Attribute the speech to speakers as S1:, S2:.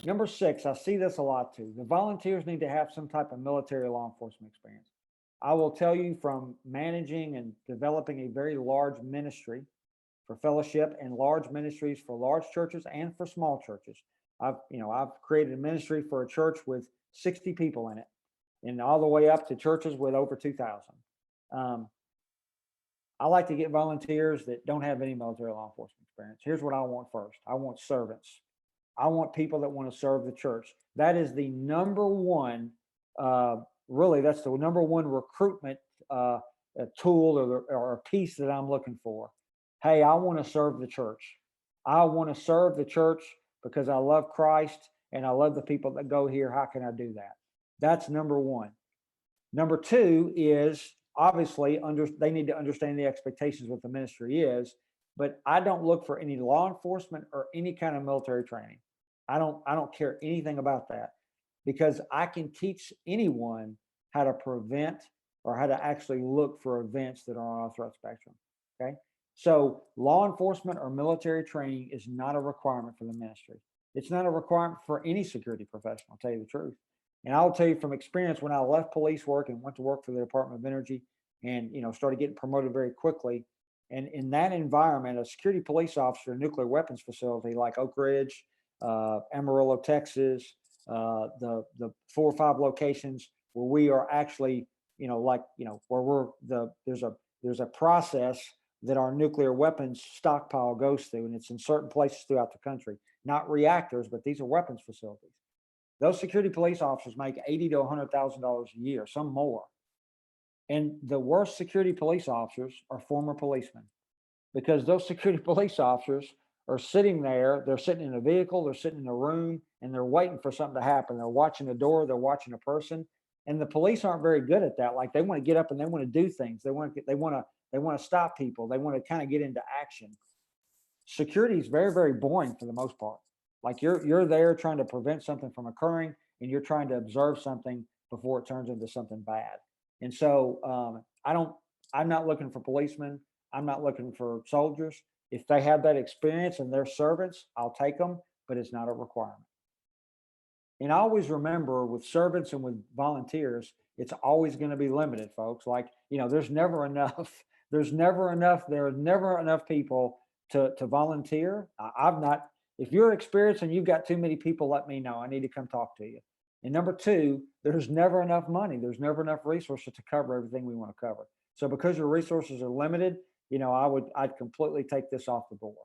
S1: Number 6, I see this a lot too. The volunteers need to have some type of military law enforcement experience. I will tell you from managing and developing a very large ministry for fellowship and large ministries for large churches and for small churches. I've created a ministry for a church with 60 people in it, and all the way up to churches with over 2,000. Um, I like to get volunteers that don't have any military law enforcement experience. Here's what I want first. I want servants. I want people that want to serve the church. That is the number one, really, that's the number one recruitment tool or a piece that I'm looking for. Hey, I want to serve the church. I want to serve the church because I love Christ and I love the people that go here. How can I do that? That's number one. Number two is obviously they need to understand the expectations what the ministry is, but I don't look for any law enforcement or any kind of military training. I don't care anything about that because I can teach anyone how to prevent or how to actually look for events that are on a threat spectrum. Okay. So law enforcement or military training is not a requirement for the ministry. It's not a requirement for any security professional, I'll tell you the truth. And I'll tell you from experience, when I left police work and went to work for the Department of Energy and, started getting promoted very quickly. And in that environment, a security police officer, in a nuclear weapons facility like Oak Ridge, Amarillo, Texas, the 4 or 5 locations where we are actually, where there's a process that our nuclear weapons stockpile goes through, and it's in certain places throughout the country, not reactors, but these are weapons facilities. Those security police officers make $80,000 to $100,000 a year, some more. And the worst security police officers are former policemen because those security police officers are sitting there, they're sitting in a vehicle, they're sitting in a room, and they're waiting for something to happen. They're watching a door, they're watching a person. And the police aren't very good at that. Like they want to get up and they want to do things. They want to stop people. They want to kind of get into action. Security is very, very boring for the most part. Like you're there trying to prevent something from occurring, and you're trying to observe something before it turns into something bad. And so I'm not looking for policemen. I'm not looking for soldiers. If they have that experience and they're servants, I'll take them, but it's not a requirement. And I always remember with servants and with volunteers, it's always going to be limited, folks. Like, there's never enough. There are never enough people to volunteer. I've not, if you're experienced and you've got too many people, let me know. I need to come talk to you. And number two, there's never enough money. There's never enough resources to cover everything we want to cover. So because your resources are limited, I'd completely take this off the board.